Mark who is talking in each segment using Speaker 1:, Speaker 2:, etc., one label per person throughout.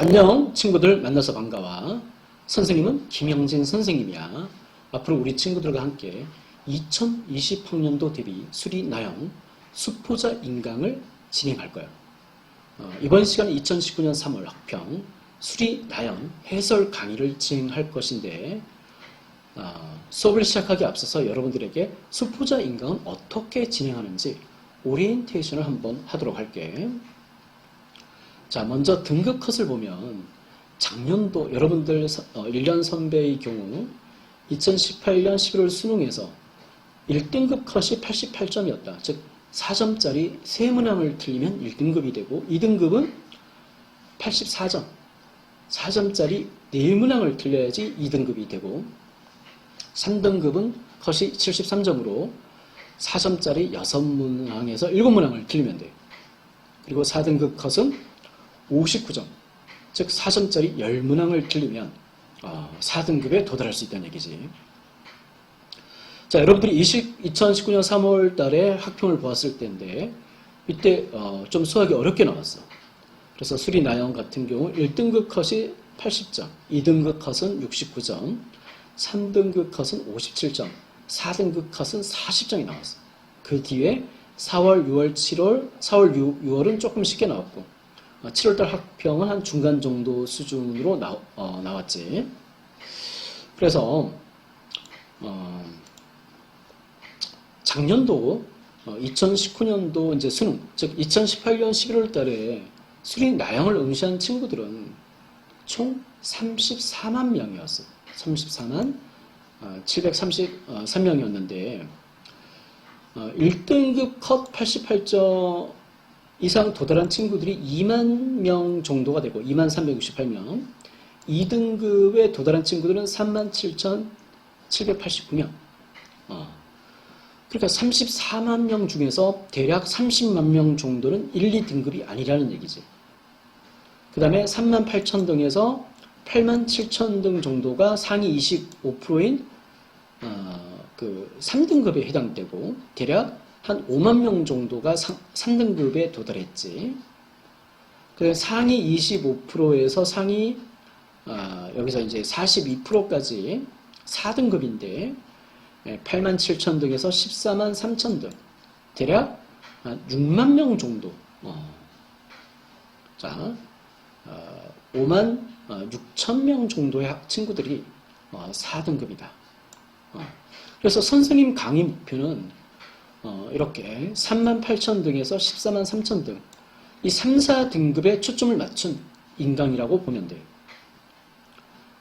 Speaker 1: 안녕 친구들 만나서 반가워. 선생님은 김영진 선생님이야. 앞으로 우리 친구들과 함께 2020학년도 대비 수리 나영 수포자 인강을 진행할 거야. 이번 시간은 2019년 3월 학평 수리 나영 해설 강의를 진행할 것인데 수업을 시작하기 앞서서 여러분들에게 수포자 인강은 어떻게 진행하는지 오리엔테이션을 한번 하도록 할게. 자, 먼저 등급 컷을 보면 작년도 여러분들 1년 선배의 경우 2018년 11월 수능에서 1등급 컷이 88점이었다. 즉 4점짜리 3문항을 틀리면 1등급이 되고 2등급은 84점, 4점짜리 4문항을 틀려야지 2등급이 되고 3등급은 컷이 73점으로 4점짜리 6문항에서 7문항을 틀리면 돼요. 그리고 4등급 컷은 59점, 즉 4점짜리 10문항을 틀리면 4등급에 도달할 수 있다는 얘기지. 자, 여러분들이 2019년 3월 달에 학평을 보았을 때인데 이때 좀 수학이 어렵게 나왔어. 그래서 수리 나영 같은 경우 1등급 컷이 80점, 2등급 컷은 69점, 3등급 컷은 57점, 4등급 컷은 40점이 나왔어. 그 뒤에 4월, 6월, 7월, 4월, 6월은 조금 쉽게 나왔고 7월달 학평은 한 중간 정도 수준으로 나왔지. 그래서 작년도 2019년도 이제 수능, 즉 2018년 11월 달에 수리 나영을 응시한 친구들은 총 34만 명이었어. 34만 733명이었는데 1등급 컷 88점 이상 도달한 친구들이 2만 명 정도가 되고 2만 368명, 2등급에 도달한 친구들은 3만 7,789명. 그러니까 34만 명 중에서 대략 30만 명 정도는 1, 2등급이 아니라는 얘기지. 그 다음에 3만 8천 등에서 8만 7천 등 정도가 상위 25%인 그 3등급에 해당되고 대략 한 5만 명 정도가 3등급에 도달했지. 그래서 상위 25%에서 상위 여기서 이제 42%까지 4등급인데 8만 7천 등에서 14만 3천 등 대략 6만 명 정도. 자, 5만 6천 명 정도의 친구들이 4등급이다. 그래서 선생님 강의 목표는 이렇게 3만 8천 등에서 14만 3천 등 이 3, 4등급에 초점을 맞춘 인강이라고 보면 돼요.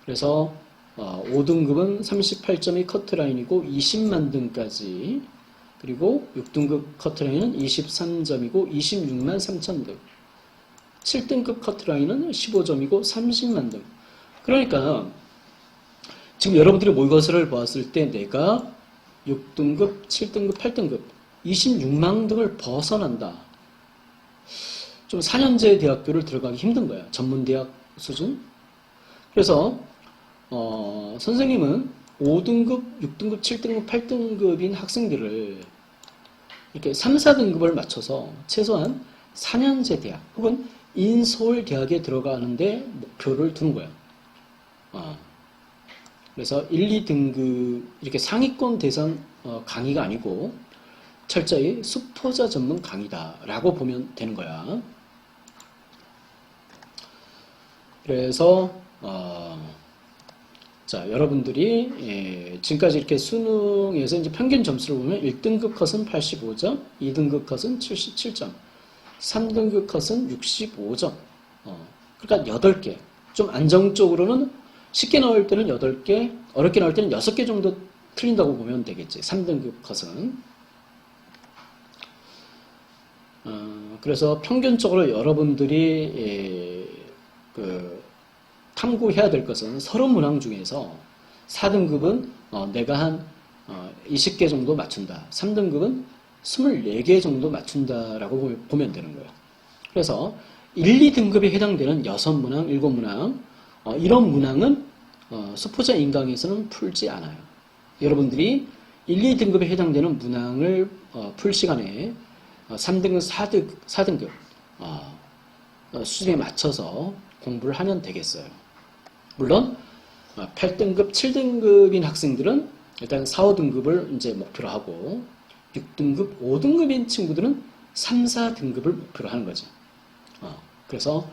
Speaker 1: 그래서 5등급은 38점이 커트라인이고 20만 등까지, 그리고 6등급 커트라인은 23점이고 26만 3천 등, 7등급 커트라인은 15점이고 30만 등. 그러니까 지금 여러분들이 모의고사를 보았을 때 내가 6등급, 7등급, 8등급, 26만 등을 벗어난다. 좀 4년제 대학교를 들어가기 힘든 거야. 전문대학 수준. 그래서 선생님은 5등급, 6등급, 7등급, 8등급인 학생들을 이렇게 3, 4등급을 맞춰서 최소한 4년제 대학 혹은 인서울대학에 들어가는데 목표를 두는 거야. 그래서 1, 2등급 이렇게 상위권 대상 강의가 아니고 철저히 수포자 전문 강의다라고 보면 되는 거야. 그래서 자, 여러분들이 지금까지 이렇게 수능에서 이제 평균 점수를 보면 1등급 컷은 85점, 2등급 컷은 77점, 3등급 컷은 65점. 그러니까 8개. 좀 안정적으로는 쉽게 나올 때는 8개, 어렵게 나올 때는 6개 정도 틀린다고 보면 되겠지. 3등급 컷은. 그래서 평균적으로 여러분들이 탐구해야 될 것은 30문항 중에서 4등급은 내가 한 20개 정도 맞춘다. 3등급은 24개 정도 맞춘다라고 보면 되는 거예요. 그래서 1, 2등급에 해당되는 6문항, 7문항 이런 문항은 수포자 인강에서는 풀지 않아요. 여러분들이 1, 2등급에 해당되는 문항을 풀 시간에 3등급, 4등급 수준에 맞춰서 공부를 하면 되겠어요. 물론 8등급, 7등급인 학생들은 일단 4, 5등급을 이제 목표로 하고 6등급, 5등급인 친구들은 3, 4등급을 목표로 하는 거죠. 그래서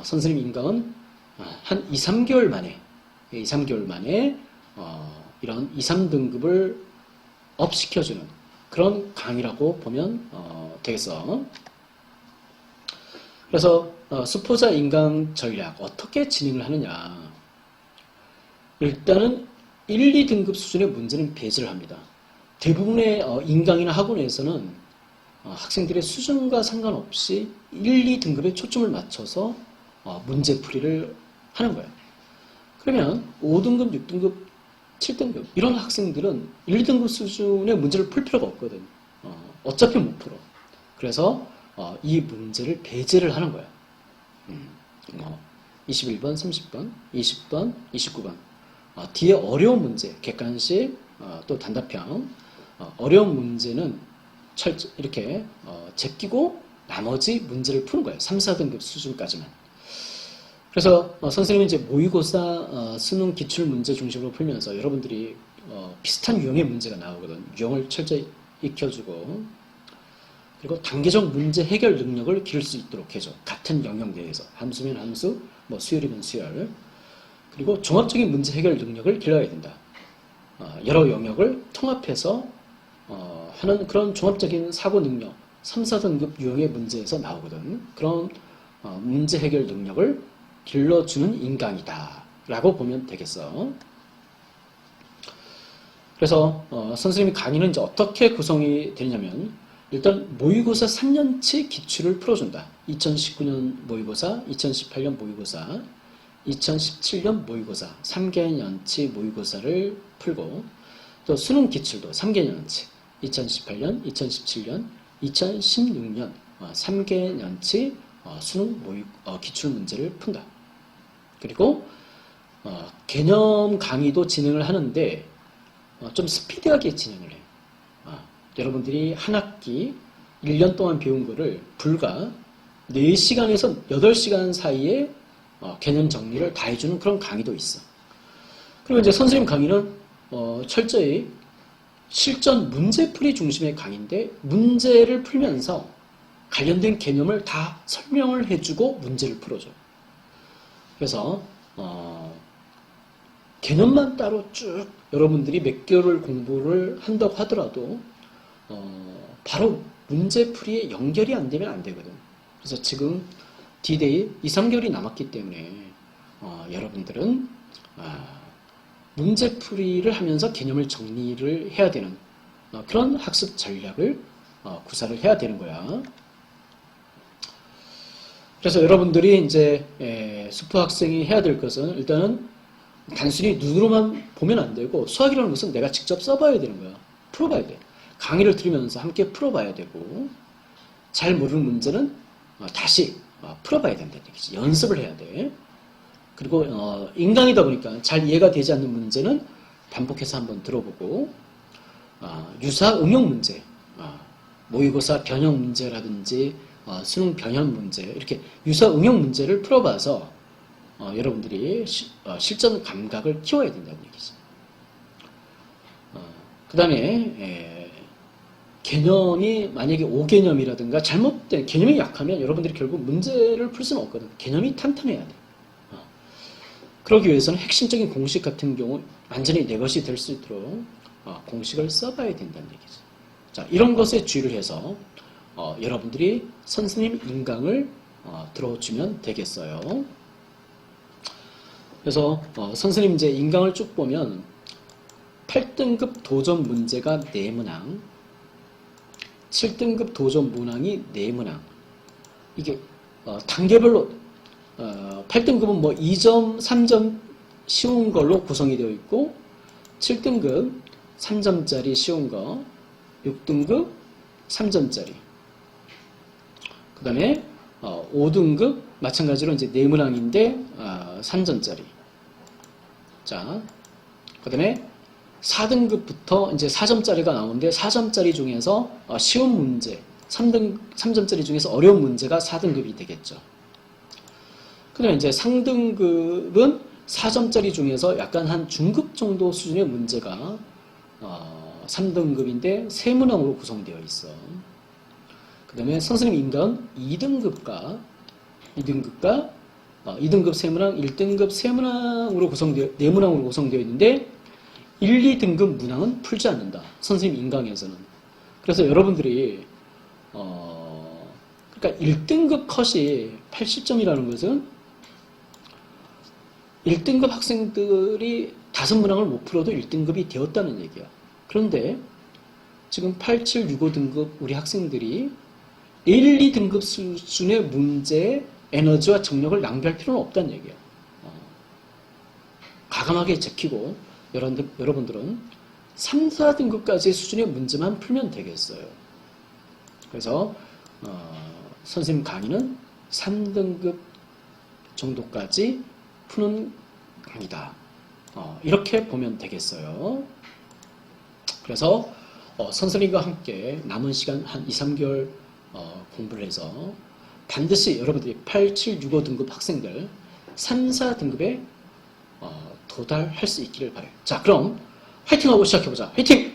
Speaker 1: 선생님 인강은 한 2, 3개월 만에 이런 2, 3등급을 업시켜주는 그런 강의라고 보면 되겠어. 그래서 수포자 인강 전략 어떻게 진행을 하느냐. 일단은 1, 2등급 수준의 문제는 배제를 합니다. 대부분의 인강이나 학원에서는 학생들의 수준과 상관없이 1, 2등급에 초점을 맞춰서 문제풀이를 하는 거예요. 그러면 5등급, 6등급, 7등급 이런 학생들은 1, 2등급 수준의 문제를 풀 필요가 없거든. 어차피 못 풀어. 그래서 이 문제를 배제를 하는 거야. 21번, 30번, 20번, 29번 뒤에 어려운 문제, 객관식 또 단답형 어려운 문제는 이렇게 제끼고 나머지 문제를 푸는 거예요. 3, 4등급 수준까지만. 그래서 선생님이 이제 모의고사 수능 기출 문제 중심으로 풀면서 여러분들이 비슷한 유형의 문제가 나오거든. 유형을 철저히 익혀주고 그리고 단계적 문제 해결 능력을 기를 수 있도록 해줘. 같은 영역 내에서 함수면 함수, 뭐 수열이면 수열. 그리고 종합적인 문제 해결 능력을 길러야 된다. 여러 영역을 통합해서 하는 그런 종합적인 사고 능력, 3, 4등급 유형의 문제에서 나오거든. 그런 문제 해결 능력을 길러주는 인강이다 라고 보면 되겠어. 그래서 선생님이 강의는 이제 어떻게 구성이 되냐면 일단 모의고사 3년치 기출을 풀어준다. 2019년 모의고사, 2018년 모의고사, 2017년 모의고사 3개년치 모의고사를 풀고 또 수능 기출도 3개년치 2018년, 2017년, 2016년 3개년치 수능 기출 문제를 푼다. 그리고 개념 강의도 진행을 하는데 좀 스피디하게 진행을 해. 여러분들이 한 학기 1년 동안 배운 거를 불과 4시간에서 8시간 사이에 개념 정리를 다 해주는 그런 강의도 있어. 그리고 이제 선생님 강의는 철저히 실전 문제풀이 중심의 강의인데 문제를 풀면서 관련된 개념을 다 설명을 해주고 문제를 풀어줘. 그래서 개념만 따로 쭉 여러분들이 몇 개월을 공부를 한다고 하더라도 바로 문제풀이에 연결이 안 되면 안 되거든. 그래서 지금 D-Day 2, 3개월이 남았기 때문에 여러분들은 문제풀이를 하면서 개념을 정리를 해야 되는 그런 학습 전략을 구사를 해야 되는 거야. 그래서 여러분들이 이제 수포 학생이 해야 될 것은 일단은 단순히 눈으로만 보면 안 되고 수학이라는 것은 내가 직접 써봐야 되는 거야. 풀어봐야 돼. 강의를 들으면서 함께 풀어봐야 되고 잘 모르는 문제는 다시 풀어봐야 된다는 얘기지. 연습을 해야 돼. 그리고 인강이다 보니까 잘 이해가 되지 않는 문제는 반복해서 한번 들어보고 유사 응용 문제, 모의고사 변형 문제라든지 수능 변형 문제 이렇게 유사 응용 문제를 풀어봐서 여러분들이 실전 감각을 키워야 된다는 얘기지. 그 다음에 개념이 만약에 5개념이라든가 잘못된 개념이 약하면 여러분들이 결국 문제를 풀 수는 없거든. 개념이 탄탄해야 돼. 그러기 위해서는 핵심적인 공식 같은 경우 완전히 내 것이 될 수 있도록 공식을 써봐야 된다는 얘기죠. 자, 이런 것에 주의를 해서 여러분들이 선생님 인강을 들어주면 되겠어요. 그래서 선생님 이제 인강을 쭉 보면 8등급 도전 문제가 4문항, 7등급 도전 문항이 4문항. 이게 단계별로 8등급은 뭐 2점, 3점 쉬운 걸로 구성이 되어 있고 7등급 3점짜리 쉬운 거, 6등급 3점짜리. 그 다음에 5등급 마찬가지로 이제 4문항인데 3점짜리. 자, 그 다음에 4등급부터 이제 4점짜리가 나오는데 4점짜리 중에서 쉬운 문제, 3점짜리 중에서 어려운 문제가 4등급이 되겠죠. 그다음에 이제 상등급은 4점짜리 중에서 약간 한 중급 정도 수준의 문제가 3등급인데 세문항으로 구성되어 있어. 그다음에 선생님 인간 2등급과 2등급 세문항, 1등급 세문항으로 네문항으로 구성되어 있는데 1, 2등급 문항은 풀지 않는다. 선생님 인강에서는. 그래서 여러분들이 그러니까 1등급 컷이 80점이라는 것은 1등급 학생들이 5문항을 못 풀어도 1등급이 되었다는 얘기야. 그런데 지금 8, 7, 6, 5등급 우리 학생들이 1, 2등급 수준의 문제에 에너지와 정력을 낭비할 필요는 없다는 얘기야. 과감하게 제키고 여러분들은 3, 4등급까지의 수준의 문제만 풀면 되겠어요. 그래서 선생님 강의는 3등급 정도까지 푸는 강의다. 이렇게 보면 되겠어요. 그래서 선생님과 함께 남은 시간 한 2, 3개월 공부를 해서 반드시 여러분들이 8, 7, 6, 5등급 학생들 3, 4등급에 도달할 수 있기를 바라요. 자, 그럼 화이팅하고 시작해보자. 화이팅!